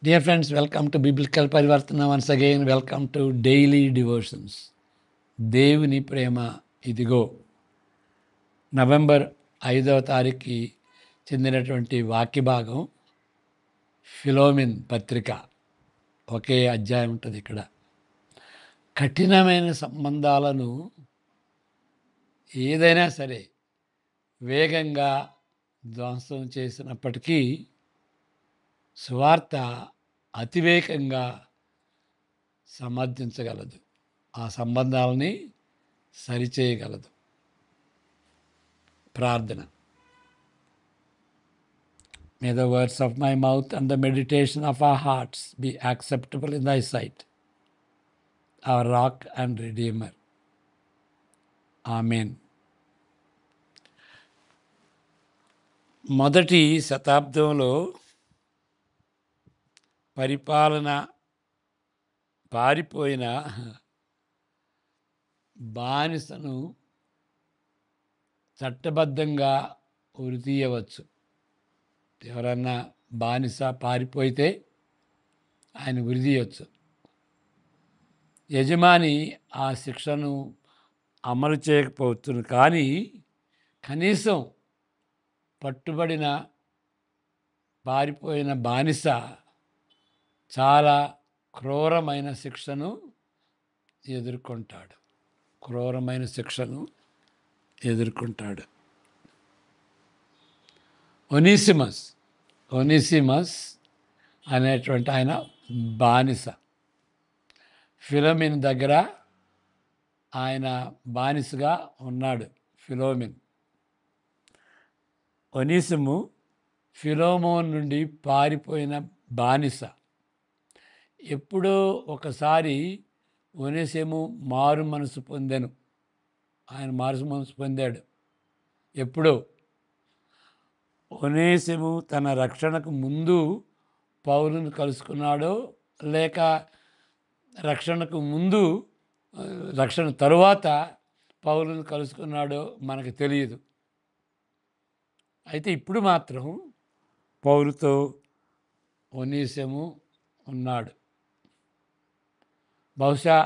Dear friends, welcome to Biblical Parivartana. Once again, welcome to Daily Devotions. దేవుని ప్రేమ ఇదిగో. November 5వ తారీఖుకి చెందినటువంటి వాక్య భాగం ఫిలోమిన్ పత్రిక. ఒకే అధ్యాయం ఉంటుంది ఇక్కడ. కఠినమైన సంబంధాలను ఏదైనా సరే వేగంగా ధ్వంసం చేసినప్పటికీ సువార్త అతివేగంగా సమర్థించగలదు, ఆ సంబంధాలని సరిచేయగలదు. ప్రార్థన. May the words of my mouth and the meditation of our hearts be acceptable in thy sight, our rock and redeemer. Amen. మొదటి శతాబ్దంలో పరిపాలన పారిపోయిన బానిసను చట్టబద్ధంగా ఉరితీయవచ్చు. ఎవరన్నా బానిస పారిపోయితే ఆయన ఉరితీయవచ్చు. యజమాని ఆ శిక్షను అమలు చేయకపోవచ్చు, కానీ కనీసం పట్టుబడిన పారిపోయిన బానిస చాలా క్రూరమైన శిక్షను ఎదుర్కొంటాడు. క్రూరమైన శిక్షను ఎదుర్కొంటాడు. ఒనేసిమస్ అనేటువంటి ఆయన బానిస. ఫిలోమిన్ దగ్గర ఆయన బానిసగా ఉన్నాడు. ఒనేసిము ఫిలోమోన్ నుండి పారిపోయిన బానిస. ఎప్పుడో ఒకసారి ఒనేసిము మారు మనసు పొందాను. ఆయన మారు మనసు పొందాడు. ఎప్పుడో ఒనేసిము తన రక్షణకు ముందు పౌలును కలుసుకున్నాడో, లేక రక్షణకు ముందు రక్షణ తరువాత పౌలును కలుసుకున్నాడో మనకు తెలియదు. అయితే ఇప్పుడు మాత్రం పౌలుతో ఒనేసిము ఉన్నాడు. బహుశా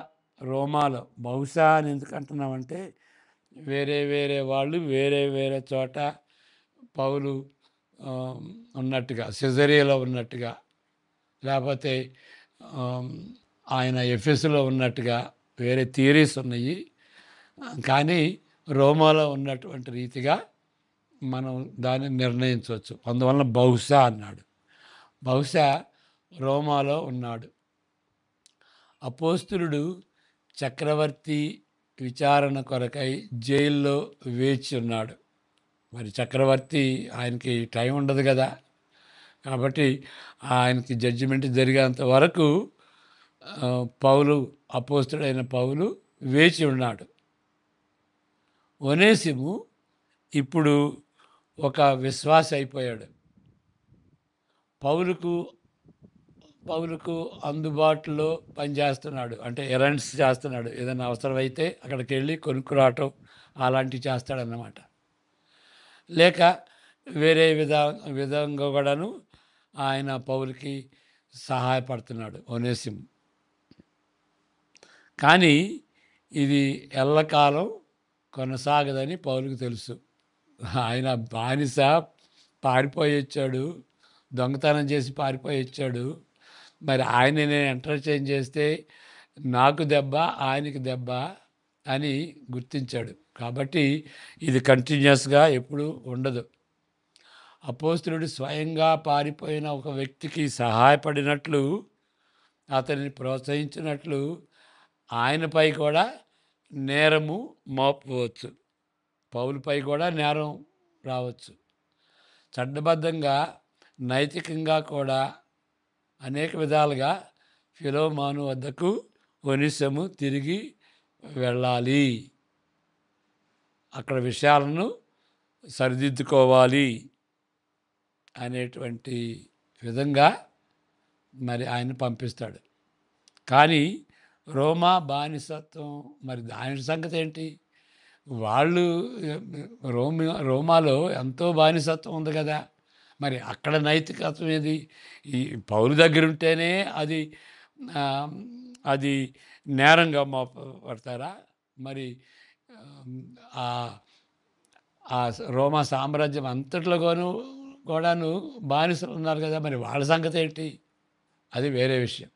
రోమాలో, బహుశా అని ఎందుకు అంటున్నామంటే వేరే వేరే వాళ్ళు వేరే వేరే చోట పౌలు ఉన్నట్టుగా, సిజరియాలో ఉన్నట్టుగా, లేకపోతే ఆయన ఎఫెసులో ఉన్నట్టుగా వేరే థియరీస్ ఉన్నాయి. కానీ రోమాలో ఉన్నటువంటి రీతిగా మనం దాన్ని నిర్ణయించవచ్చు. అందువలన బహుశా అన్నాడు. బహుశా రోమాలో ఉన్నాడు. అపోస్తులుడు చక్రవర్తి విచారణ కొరకై జైల్లో వేచి ఉన్నాడు. మరి చక్రవర్తి ఆయనకి టైం ఉండదు కదా, కాబట్టి ఆయనకి జడ్జిమెంట్ జరిగేంత వరకు అపోస్తుడైన పౌలు వేచి ఉన్నాడు. ఒనేసిము ఇప్పుడు ఒక విశ్వాసి అయిపోయాడు. పౌలుకు అందుబాటులో పనిచేస్తున్నాడు. అంటే ఎరండ్స్ చేస్తున్నాడు. ఏదైనా అవసరమైతే అక్కడికి వెళ్ళి కొనుక్కురావటం అలాంటివి చేస్తాడన్నమాట. లేక వేరే విధంగా కూడాను ఆయన పౌలుకి సహాయపడుతున్నాడు ఒనేసిము. కానీ ఇది ఎల్లకాలం కొనసాగదని పౌలుకు తెలుసు. ఆయన బానిస పారిపోయి వచ్చాడు, దొంగతనం చేసి పారిపోయి వచ్చాడు. మరి ఆయన నేను ఎంటర్టైన్ చేస్తే నాకు దెబ్బ, ఆయనకి దెబ్బ అని గుర్తించాడు. కాబట్టి ఇది కంటిన్యూస్గా ఎప్పుడు ఉండదు. అపోస్తులుడు స్వయంగా పారిపోయిన ఒక వ్యక్తికి సహాయపడినట్లు, అతనిని ప్రోత్సహించినట్లు ఆయనపై కూడా నేరము మోపవచ్చు. పౌలుపై కూడా నేరం రావచ్చు. చట్టబద్ధంగా, నైతికంగా కూడా అనేక విధాలుగా ఫిలోమోను వద్దకు ఒనేసిము తిరిగి వెళ్ళాలి. అక్కడ విషయాలను సరిదిద్దుకోవాలి అనేటువంటి విధంగా మరి ఆయన పంపిస్తాడు. కానీ రోమా బానిసత్వం, మరి దాని సంగతి ఏంటి? వాళ్ళు రోమాలో ఎంతో బానిసత్వం ఉంది కదా. మరి అక్కడ నైతికత్వం ఏది? ఈ పౌలు దగ్గర ఉంటేనే అది ఆ, అది నేరంగా మోపడతారా? మరి ఆ ఆ రోమా సామ్రాజ్యం అంతట్లోనూ కూడాను బానిసలు ఉన్నారు కదా, మరి వాళ్ళ సంగతి ఏంటి? అది వేరే విషయం.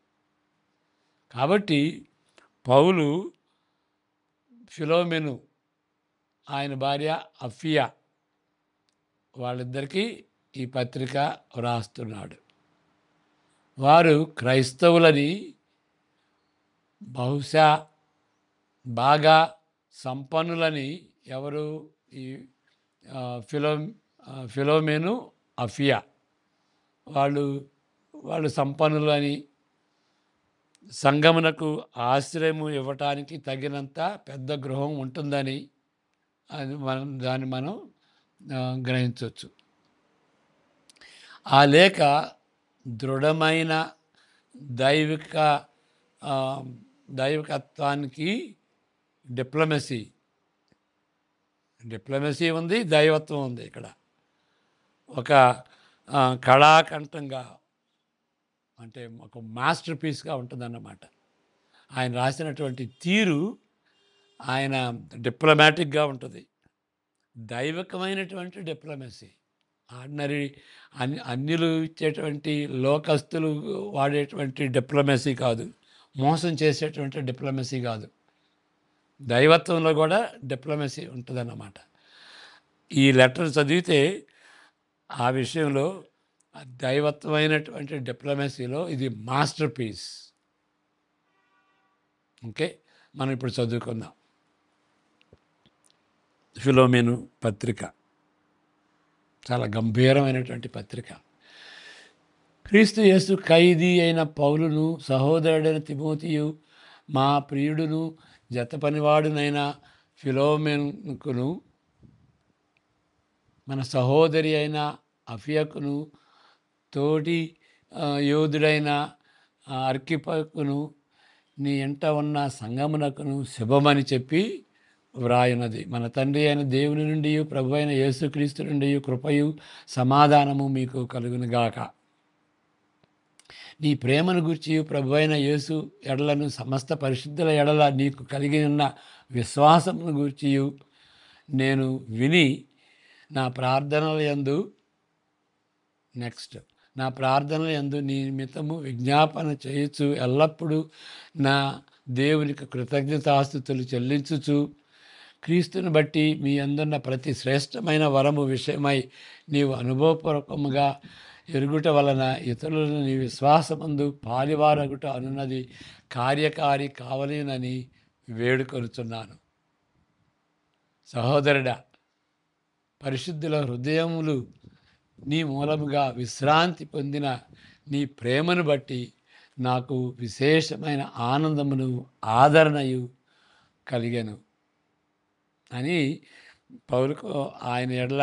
కాబట్టి పౌలు ఫిలోమెను, ఆయన భార్య అఫియా, వాళ్ళిద్దరికీ ఈ పత్రిక వ్రాస్తున్నాడు. వారు క్రైస్తవులని బహుశా బాగా సంపన్నులని ఎవరు? ఈ ఆ, ఫిలో ఫిలోమెను, అఫియా, వాళ్ళు వాళ్ళు సంపన్నులు అని, సంగమునకు ఆశ్రయము ఇవ్వటానికి తగినంత పెద్ద గృహం ఉంటుందని అది మనం గ్రహించవచ్చు. ఆ లేఖ దృఢమైన దైవిక ఆ, దైవికత్వానికి డిప్లొమసీ ఉంది, దైవత్వం ఉంది. ఇక్కడ ఒక కళాకంఠంగా, అంటే ఒక మాస్టర్ పీస్గా ఉంటుందన్నమాట. ఆయన రాసినటువంటి తీరు ఆయన డిప్లొమాటిక్గా ఉంటుంది. దైవికమైనటువంటి డిప్లొమసీ. ఆర్డినరీ అన్యులు ఇచ్చేటువంటి లోకస్తులు వాడేటువంటి డిప్లొమసీ కాదు, మోసం చేసేటువంటి డిప్లొమసీ కాదు. దైవత్వంలో కూడా డిప్లొమసీ ఉంటుందన్నమాట. ఈ లెటర్ చదివితే ఆ విషయంలో దైవత్వమైనటువంటి డిప్లొమసీలో ఇది మాస్టర్ పీస్. ఓకే, మనం ఇప్పుడు చదువుకుందాం. ఫిలోమెను పత్రిక చాలా గంభీరమైనటువంటి పత్రిక. క్రీస్తు యేసు ఖైదీ అయిన పౌలును, సహోదరుడైన తిమోతియు, మా ప్రియుడును జత పనివాడునైన ఫిలోమెనుకును, మన సహోదరి అయిన అఫియకును, తోటి యోధుడైన అర్కిపకును, నీ ఎంట ఉన్న సంగమునకును శుభమని చెప్పి వ్రాయున్నది. మన తండ్రి అయిన దేవుని నుండి, ప్రభు అయిన యేసుక్రీస్తు నుండి కృపయు సమాధానము మీకు కలుగునుగాక. నీ ప్రేమను గూర్చి ప్రభు అయిన యేసు ఎడలను సమస్త పరిశుద్ధుల ఎడల నీకు కలిగి ఉన్న విశ్వాసమును గూర్చి నేను విని నా ప్రార్థనల యందు నీ నిమిత్తము విజ్ఞాపన చేయొచ్చు ఎల్లప్పుడూ నా దేవునికి కృతజ్ఞతాస్తుతులు చెల్లించుచు, క్రీస్తుని బట్టి మీ అందున్న ప్రతి శ్రేష్టమైన వరము విషయమై నీవు అనుభవపూర్వకముగా ఎరుగుట వలన ఇతరులను నీ విశ్వాసమందు పాలివారగుట అనున్నది కార్యకారి కావలేనని వేడుకొనుచున్నాను. సహోదరుడా, పరిశుద్ధుల హృదయములు నీ మూలముగా విశ్రాంతి పొందిన నీ ప్రేమను బట్టి నాకు విశేషమైన ఆనందమును, ఆదరణయు కలిగెను అని పౌలుకు ఆయన ఎడల,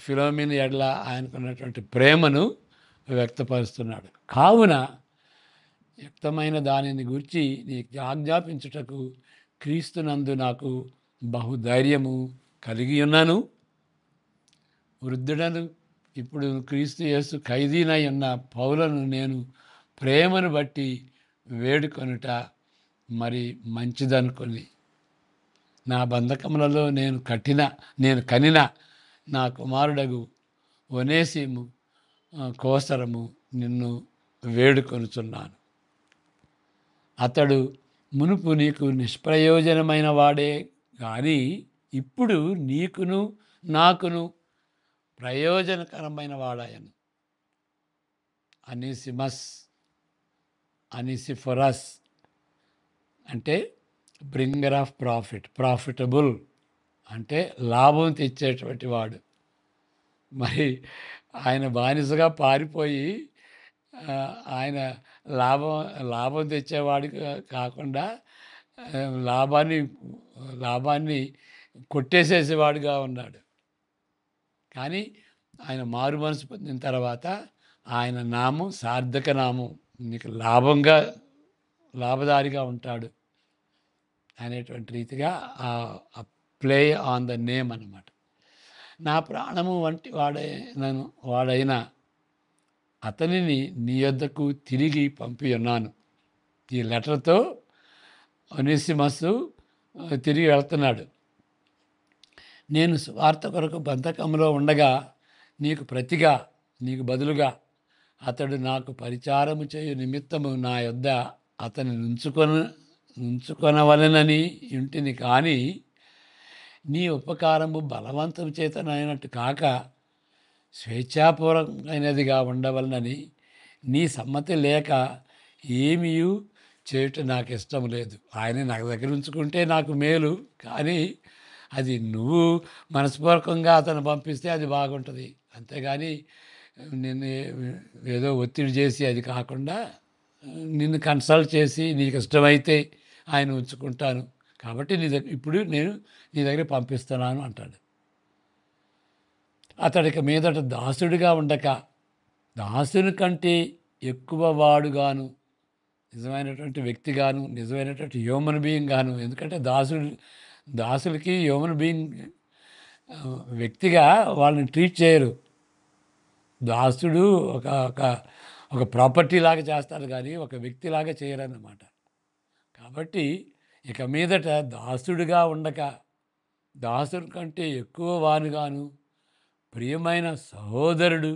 ఫిలోమిన ఎడల ఆయనకున్నటువంటి ప్రేమను వ్యక్తపరుస్తున్నాడు. కావున యుక్తమైన దానిని గురించి నీకు ఆజ్ఞాపించుటకు క్రీస్తునందు నాకు బహుధైర్యము కలిగి ఉన్నాను. వృద్ధుడను ఇప్పుడు క్రీస్తు యేసు ఖైదీనై ఉన్న పౌలను నేను ప్రేమను బట్టి వేడుకొనుట మరి మంచిదనుకొని, నా బంధకములలో నేను కనిన నా కుమారుడగు ఒనేసిము కోసరము నిన్ను వేడుకొనుచున్నాను. అతడు మునుపు నీకు నిష్ప్రయోజనమైన వాడే కానీ ఇప్పుడు నీకును నాకును ప్రయోజనకరమైన వాడాయను. అనిసిఫరస్ అంటే బ్రింగర్ ఆఫ్ ప్రాఫిటబుల్ అంటే లాభం తెచ్చేటువంటి వాడు. మరి ఆయన బానిసగా పారిపోయి ఆయన లాభం తెచ్చేవాడు కాకుండా లాభాన్ని కొట్టేసేసేవాడుగా ఉన్నాడు. కానీ ఆయన మారు మనసు పొందిన తర్వాత ఆయన నామం సార్థక నామం, నీకు లాభదారిగా ఉంటాడు అనేటువంటి రీతిగా ప్లే ఆన్ ద నేమ్ అన్నమాట. నా ప్రాణము వంటి వాడైన అతనిని నీ యొద్దకు తిరిగి పంపి ఉన్నాను. ఈ లెటర్తో ఒనేసిమసు తిరిగి వెళ్తున్నాడు. నేను స్వార్థ కొరకు బంధకంలో ఉండగా నీకు బదులుగా అతడు నాకు పరిచారము చేయు నిమిత్తము నా యొద్ద అతని నుంచుకొనవలెనని ఇంటిని కానీ నీ ఉపకారము బలవంతం చేతనైనట్టు కాక స్వేచ్ఛాపూర్వకమైనదిగా ఉండవలనని నీ సమ్మతి లేక ఏమీ చేయటం నాకు ఇష్టం లేదు. ఆయన నాకు దగ్గర ఉంచుకుంటే నాకు మేలు, కానీ అది నువ్వు మనస్పూర్వకంగా అతను పంపిస్తే అది బాగుంటుంది. అంతేగాని నిన్ను ఏదో ఒత్తిడి చేసి అది కాకుండా నిన్ను కన్సల్ట్ చేసి నీకు ఇష్టమైతే ఆయన ఉంచుకుంటాను, కాబట్టి ఇప్పుడు నేను నీ దగ్గర పంపిస్తున్నాను అంటాడు. అతడికి మీదట దాసుడిగా ఉండక దాసుని కంటే ఎక్కువ వాడుగాను, నిజమైనటువంటి వ్యక్తిగాను, నిజమైనటువంటి హ్యూమన్ బీయింగ్ గాను. ఎందుకంటే దాసులకి హ్యూమన్ బీయింగ్ వ్యక్తిగా వాళ్ళని ట్రీట్ చేయరు. దాసుడు ఒక ఒక ఒక ప్రాపర్టీ లాగా చేస్తారు, కానీ ఒక వ్యక్తిలాగా చేయరన్నమాట. కాబట్టి ఇక మీదట దాసుడిగా ఉండక దాసుడి కంటే ఎక్కువ వానుగాను, ప్రియమైన సహోదరుడు,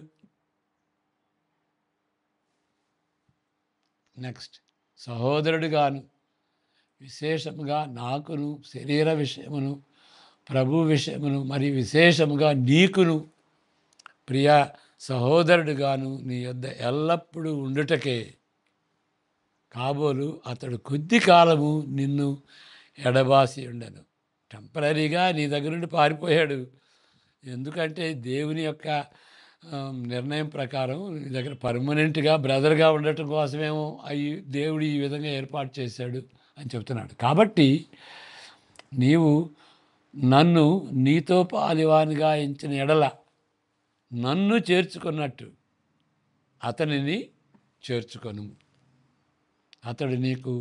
నెక్స్ట్ సహోదరుడుగాను, విశేషముగా నాకును శరీర విషయమును ప్రభు విషయమును మరి విశేషముగా నీకును ప్రియ సహోదరుడుగాను నీ యొద్ద ఎల్లప్పుడూ ఉండుటకే కాబోలు అతడు కొద్ది కాలము నిన్ను ఎడబాసి ఉండను. టెంపరీగా నీ దగ్గర నుండి పారిపోయాడు. ఎందుకంటే దేవుని యొక్క నిర్ణయం ప్రకారం నీ దగ్గర పర్మనెంట్గా బ్రదర్గా ఉండటం కోసమేమో దేవుడు ఈ విధంగా ఏర్పాటు చేశాడు అని చెప్తున్నాడు. కాబట్టి నీవు నన్ను నీతో పాలివానిగా ఎంచిన ఎడల నన్ను చేర్చుకున్నట్టు అతనిని చేర్చుకొను. అతడు నీకు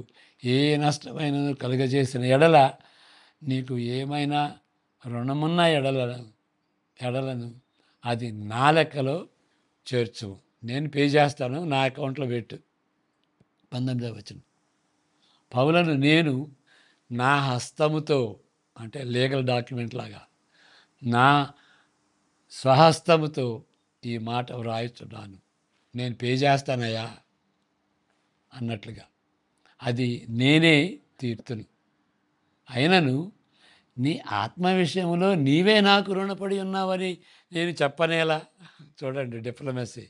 ఏ నష్టమైనను కలుగజేసిన ఎడల నీకు ఏమైనా రుణమున్న ఎడలను అది నా లెక్కలో చేర్చు, నేను పే చేస్తాను, నా అకౌంట్లో పెట్టు. 19వ వచనం. పౌలను నేను నా హస్తముతో, అంటే లీగల్ డాక్యుమెంట్ లాగా, నా స్వహస్తముతో ఈ మాట వ్రాయిస్తున్నాను, నేను పే చేస్తానయ్యా అన్నట్లుగా. అది నేనే తీర్తును. అయినను నీ ఆత్మ విషయంలో నీవే నాకు రుణపడి ఉన్నావని నేను చెప్పనేలా. చూడండి డిప్లొమసీ.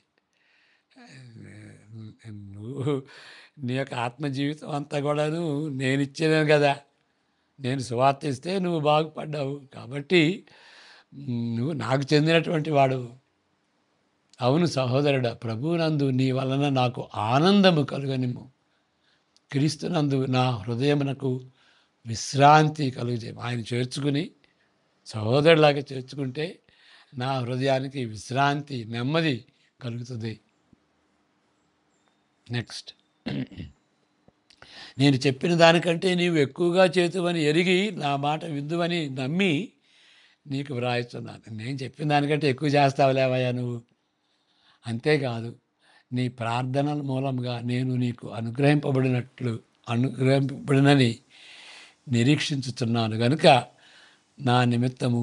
నువ్వు నీ యొక్క ఆత్మ జీవితం అంతా కూడాను నేను ఇచ్చాను కదా. నేను సువార్త ఇస్తే నువ్వు బాగుపడ్డావు, కాబట్టి నువ్వు నాకు చెందినటువంటి వాడు. అవును సహోదరుడా, ప్రభువునందు నీ వలన నాకు ఆనందము కలుగనిమ్ము. క్రీస్తునందు నా హృదయమునకు విశ్రాంతి కలుగజేయ. ఆయన చేర్చుకుని సహోదరులాగా చేర్చుకుంటే నా హృదయానికి విశ్రాంతి, నెమ్మది కలుగుతుంది. నెక్స్ట్, నేను చెప్పిన దానికంటే నీవు ఎక్కువగా చేతువని ఎరిగి నా మాట విందువని నమ్మి నీకు వ్రాయిస్తున్నాను. నేను చెప్పిన దానికంటే ఎక్కువ చేస్తావులేవయ్యా నువ్వు. అంతేకాదు, నీ ప్రార్థనల మూలంగా నేను నీకు అనుగ్రహింపబడినని నిరీక్షించుతున్నాను గనుక నా నిమిత్తము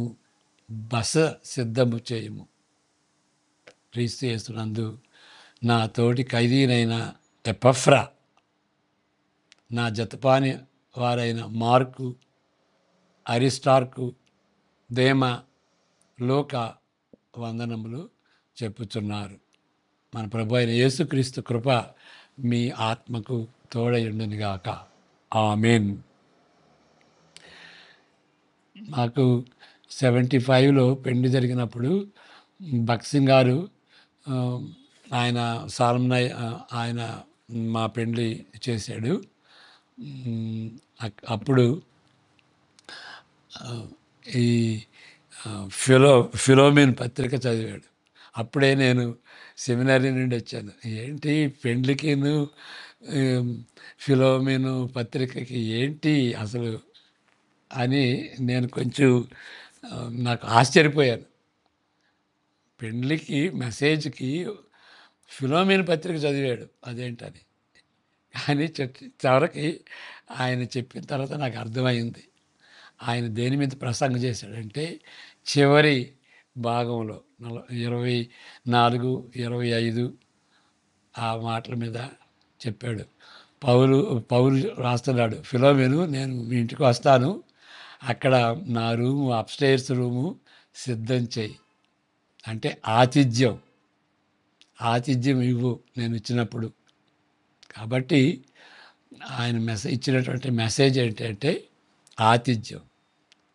బస సిద్ధము చేయము. క్రీస్తు యేసునందు నా తోటి ఖైదీనైన ఎపఫ్రా, నా జతపాని వారైన మార్కు, అరిస్టార్కు, దేమ, లోక వందనములు చెప్పుచున్నారు. మన ప్రభు అయిన యేసుక్రీస్తు కృప మీ ఆత్మకు తోడయుండునుగాక. ఆమేన్. మాకు 75లో పెళ్లి జరిగినప్పుడు భక్సింగ్ గారు ఆయన సాలమ్నయ్ ఆయన మా పెళ్లి చేశాడు. అప్పుడు ఈ ఫిలోమిన్ పత్రిక చదివాడు. అప్పుడే నేను సెమినరీ నుండి వచ్చాను. ఏంటి పెండ్లికి ఫిలోమిన్ పత్రికకి ఏంటి అసలు అని నేను కొంచెం నాకు ఆశ్చర్యపోయాను. పెళ్ళికి మెసేజ్కి ఫిలోమిన పత్రిక చదివాడు అదేంటని. కానీ చివరికి ఆయన చెప్పిన తర్వాత నాకు అర్థమైంది. ఆయన దేని మీద ప్రసంగం చేశాడంటే చివరి భాగంలో 24, 25 ఆ మాటల మీద చెప్పాడు. పౌలు రాస్తున్నాడు, ఫిలోమెను నేను మీ ఇంటికి వస్తాను, అక్కడ నా రూము అప్స్టైర్స్ రూము సిద్ధం చేయి. అంటే ఆతిథ్యం ఇవ్వు నేను ఇచ్చినప్పుడు. కాబట్టి ఆయన ఇచ్చినటువంటి మెసేజ్ ఏంటంటే ఆతిథ్యం.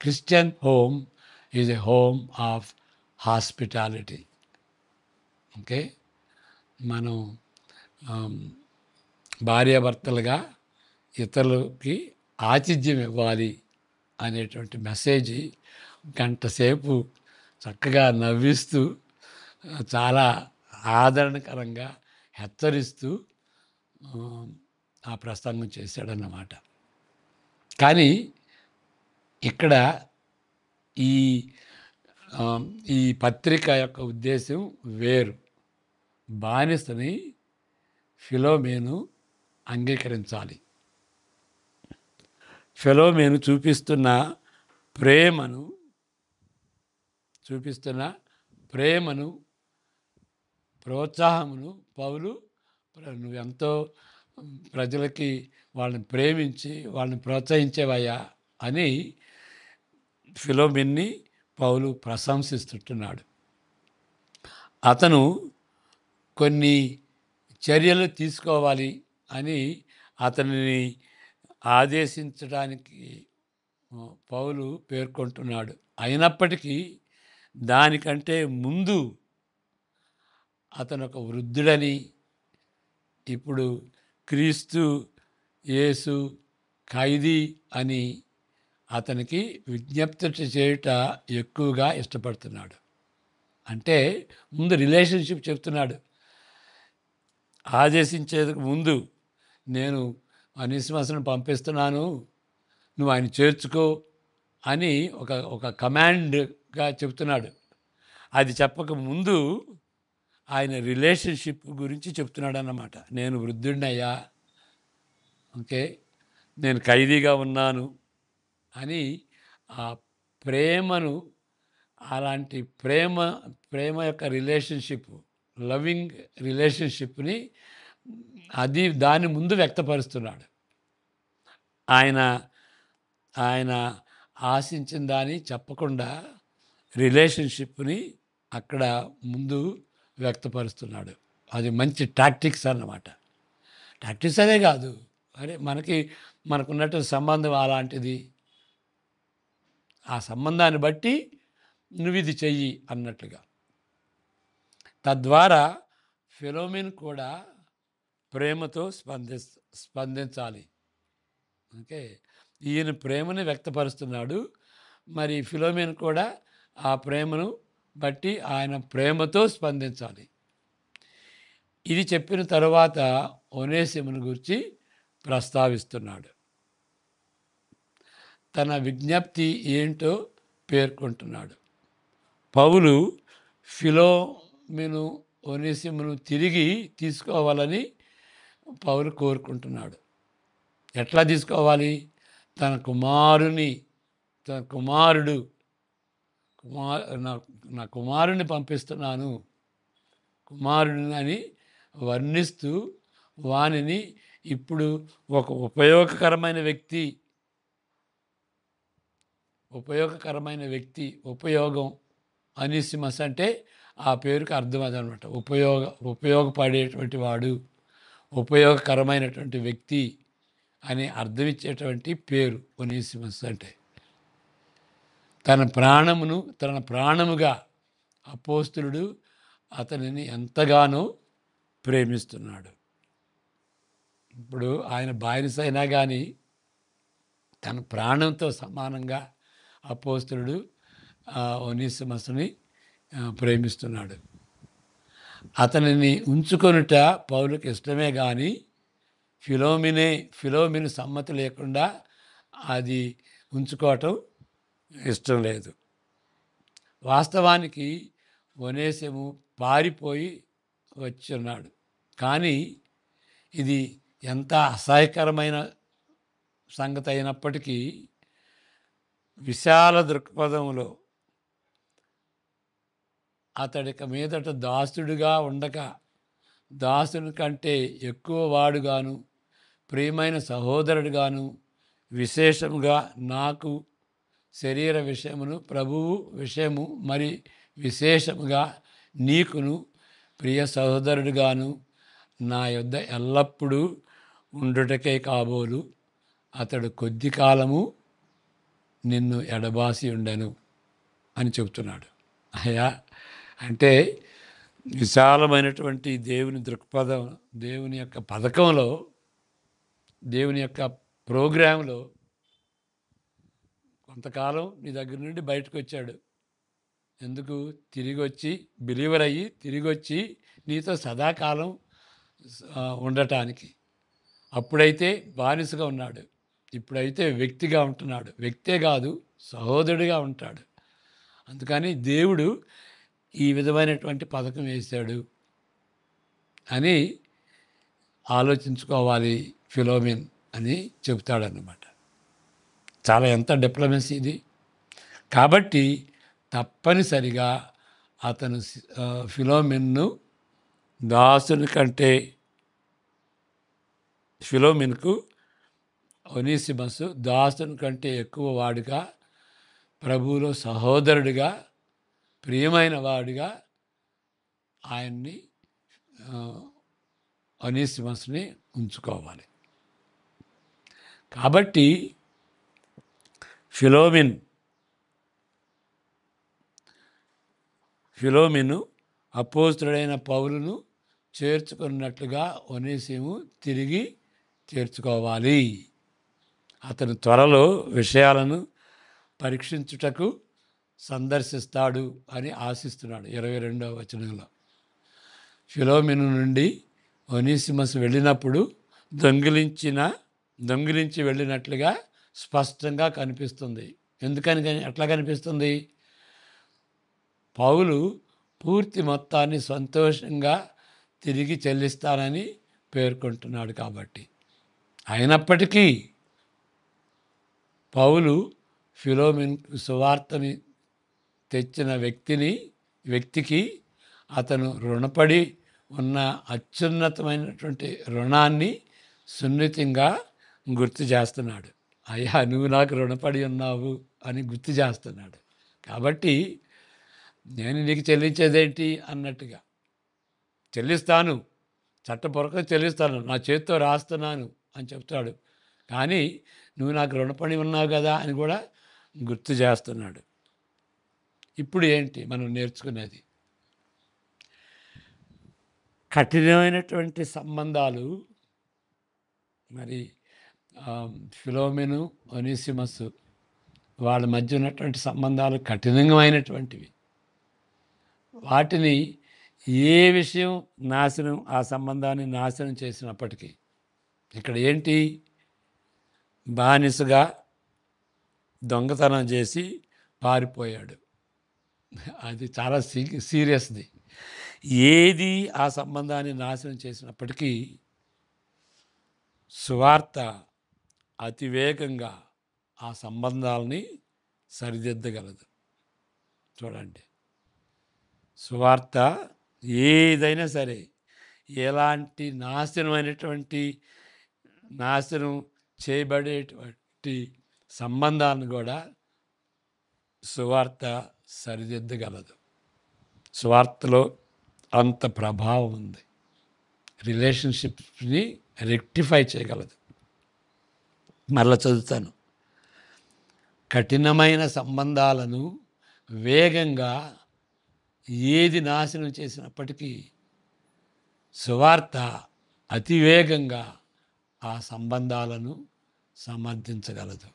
Christian home is a home of hospitality. Okay, మనం భార్యాభర్తలుగా ఇతరులకి ఆతిథ్యం ఇవ్వాలి అనేటువంటి మెసేజ్ గంట సేపు చక్కగా నవ్విస్తూ చాలా ఆదరణకరంగా హెచ్చరిస్తూ ఆ ప్రసంగం చేశాడన్నమాట. కానీ ఇక్కడ ఈ ఈ పత్రిక యొక్క ఉద్దేశం వేరు. బానిసని ఫిలోమేను అంగీకరించాలి. ఫిలోమేను చూపిస్తున్న ప్రేమను ప్రోత్సాహమును పౌలు నువ్వెంతో ప్రజలకి వాళ్ళని ప్రేమించి వాళ్ళని ప్రోత్సహించేవయ్యా అని ఫిలోమెన్ని పౌలు ప్రశంసిస్తుంటున్నాడు. అతను కొన్ని చర్యలు తీసుకోవాలి అని అతనిని ఆదేశించడానికి పౌలు పేర్కొంటున్నాడు. అయినప్పటికీ దానికంటే ముందు అతను ఒక వృద్ధుడని, ఇప్పుడు క్రీస్తు యేసు ఖైదీ అని అతనికి విజ్ఞప్తి చేయుట ఎక్కువగా ఇష్టపడుతున్నాడు. అంటే ముందు రిలేషన్షిప్ చెప్తున్నాడు. ఆదేశించేందుకు ముందు నేను ఒనేసిమస్ను పంపిస్తున్నాను, నువ్వు ఆయన చేర్చుకో అని ఒక కమాండ్గా చెప్తున్నాడు. అది చెప్పక ముందు ఆయన రిలేషన్షిప్ గురించి చెప్తున్నాడు అన్నమాట. నేను వృద్ధుడినయ్యా, ఓకే, నేను ఖైదీగా ఉన్నాను అని ఆ ప్రేమను, అలాంటి ప్రేమ యొక్క రిలేషన్షిప్, లవింగ్ రిలేషన్షిప్ని దాని ముందు వ్యక్తపరుస్తున్నాడు. ఆయన ఆశించిన దాన్ని చెప్పకుండా రిలేషన్షిప్ని అక్కడ ముందు వ్యక్తపరుస్తున్నాడు. అది మంచి టాక్టిక్స్ అన్నమాట. టాక్టిక్స్ అదే కాదు, అరే మనకున్నట్టు సంబంధం అలాంటిది, ఆ సంబంధాన్ని బట్టి నువ్వు ఇది చెయ్యి అన్నట్లుగా. తద్వారా ఫిలోమిన్ కూడా ప్రేమతో స్పందించాలి. ఓకే, ఈయన ప్రేమను వ్యక్తపరుస్తున్నాడు, మరి ఫిలోమిన్ కూడా ఆ ప్రేమను బట్టి ఆయన ప్రేమతో స్పందించాలి. ఇది చెప్పిన తరువాత ఒనేసిమును గురించి ప్రస్తావిస్తున్నాడు. తన విజ్ఞప్తి ఏంటో పేర్కొంటున్నాడు. పౌలు ఫిలోమిను ఒనేసిమును తిరిగి తీసుకోవాలని పౌలు కోరుకుంటున్నాడు. ఎట్లా తీసుకోవాలి? తన నా కుమారుని పంపిస్తున్నాను, కుమారుడిని అని వర్ణిస్తూ వానిని ఇప్పుడు ఒక ఉపయోగకరమైన వ్యక్తి, ఉపయోగం, ఒనేసిమస్ అంటే ఆ పేరుకి అర్థం అదనమాట. ఉపయోగపడేటువంటి వాడు, ఉపయోగకరమైనటువంటి వ్యక్తి అని అర్థం ఇచ్చేటువంటి పేరు ఒనేసిమస్ అంటే. తన ప్రాణముగా అపోస్తలుడు అతనిని ఎంతగానో ప్రేమిస్తున్నాడు. ఇప్పుడు ఆయన బానిసైనా కానీ తన ప్రాణంతో సమానంగా అపోస్తలుడు ఒనేసిమస్ని ప్రేమిస్తున్నాడు. అతనిని ఉంచుకొనుట పౌలుకి ఇష్టమే కానీ ఫిలోమిను సమ్మతి లేకుండా అది ఉంచుకోవటం ఇష్టం లేదు. వాస్తవానికి ఒనేసిము పారిపోయి వచ్చున్నాడు. కానీ ఇది ఎంత అసహ్యకరమైన సంగతి అయినప్పటికీ విశాల దృక్పథంలో అతడిక మీదట దాసుడిగా ఉండక దాసుని కంటే ఎక్కువ వాడుగాను, ప్రియమైన సహోదరుడిగాను, విశేషముగా నాకు శరీర విషయమును, ప్రభువు విషయము మరి విశేషముగా నీకును ప్రియ సహోదరుడిగాను నా యొద్ద ఎల్లప్పుడూ ఉండుటకే కాబోలు అతడు కొద్ది కాలము నిన్ను ఎడబాసి ఉండెను అని చెబుతున్నాడు. అయ్యా, అంటే విశాలమైనటువంటి దేవుని దృక్పథం, దేవుని యొక్క పథకంలో, దేవుని యొక్క ప్రోగ్రాంలో కొంతకాలం నీ దగ్గర నుండి బయటకు వచ్చాడు. ఎందుకు? తిరిగి వచ్చి బిలీవర్ అయ్యి తిరిగి వచ్చి నీతో సదాకాలం ఉండటానికి. అప్పుడైతే బానిసగా ఉన్నాడు, ఇప్పుడైతే వ్యక్తిగా ఉంటున్నాడు. వ్యక్తే కాదు, సహోదరుడిగా ఉంటాడు. అందుకని దేవుడు ఈ విధమైనటువంటి పథకం వేశాడు అని ఆలోచించుకోవాలి ఫిలోమిన్ అని చెబుతాడన్నమాట. చాలా ఎంత డిప్లొమసీ ఇది. కాబట్టి తప్పనిసరిగా అతను ఫిలోమిన్ను దాసుని కంటే, ఫిలోమిన్కు ఒనేసిమస్ దాసుని కంటే ఎక్కువ వాడుగా, ప్రభువులో సహోదరుడిగా, ప్రియమైన వాడిగా ఆయన్ని ఒనేసిమస్ని ఉంచుకోవాలి. కాబట్టి ఫిలోమిను అపోస్తుడైన పౌలును చేర్చుకున్నట్లుగా ఒనేసిము తిరిగి చేర్చుకోవాలి. అతను త్వరలో విషయాలను పరీక్షించుటకు సందర్శిస్తాడు అని ఆశిస్తున్నాడు. 22వ వచనంలో ఫిలోమిను నుండి ఒనేసిమస్ వెళ్ళినప్పుడు దొంగిలించి వెళ్ళినట్లుగా స్పష్టంగా కనిపిస్తుంది. ఎందుకని ఎట్లా కనిపిస్తుంది? పౌలు పూర్తి మొత్తాన్ని సంతోషంగా తిరిగి చెల్లిస్తానని పేర్కొంటున్నాడు. కాబట్టి అయినప్పటికీ పౌలు ఫిలోమిన్ సువార్తని తెచ్చిన వ్యక్తికి అతను రుణపడి ఉన్న అత్యున్నతమైనటువంటి రుణాన్ని సున్నితంగా గుర్తు చేస్తున్నాడు. అయ్యా, నువ్వు నాకు రుణపడి ఉన్నావు అని గుర్తు చేస్తున్నాడు. కాబట్టి నేను నీకు చెల్లించేదేంటి అన్నట్టుగా చెల్లిస్తాను, చట్టపూర్వకంగా చెల్లిస్తాను, నా చేతితో రాస్తున్నాను అని చెప్తాడు. కానీ నువ్వు నాకు రుణపడి ఉన్నావు కదా అని కూడా గుర్తు చేస్తున్నాడు. ఇప్పుడు ఏంటి మనం నేర్చుకునేది? కఠినమైనటువంటి సంబంధాలు. మరి ఫిలోమెను, ఒనేసిమస్ వాళ్ళ మధ్య ఉన్నటువంటి సంబంధాలు కఠినమైనటువంటివి. వాటిని ఏ విషయం ఆ సంబంధాన్ని నాశనం చేసినప్పటికీ, ఇక్కడ ఏంటి? బానిసగా దొంగతనం చేసి పారిపోయాడు. అది చాలా సీరియస్ది. ఏది ఆ సంబంధాన్ని నాశనం చేసినప్పటికీ సువార్త అతివేగంగా ఆ సంబంధాలని సరిదిద్దగలదు. చూడండి, సువార్త ఏదైనా సరే, ఎలాంటి నాశనం చేయబడేటువంటి సంబంధాలను కూడా సువార్త సరిదిద్దగలదు. సువార్తలో అంత ప్రభావం ఉంది. రిలేషన్షిప్ని రెక్టిఫై చేయగలదు. మరలా చదువుతాను. కఠినమైన సంబంధాలను వేగంగా ఏది నాశనం చేసినప్పటికీ సువార్త అతివేగంగా ఆ సంబంధాలను సమర్థించగలదు.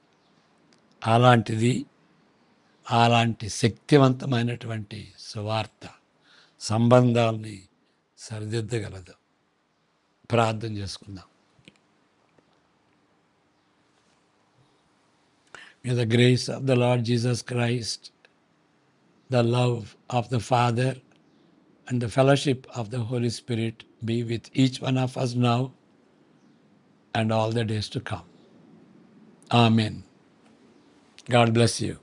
అలాంటి శక్తివంతమైనటువంటి సువార్త సంబంధాలని సరిదిద్దగలదు. ప్రార్థన చేసుకుందాం. May the grace of the Lord Jesus Christ, the love of the Father, and the fellowship of the Holy Spirit be with each one of us now and all the days to come. Amen. God bless you.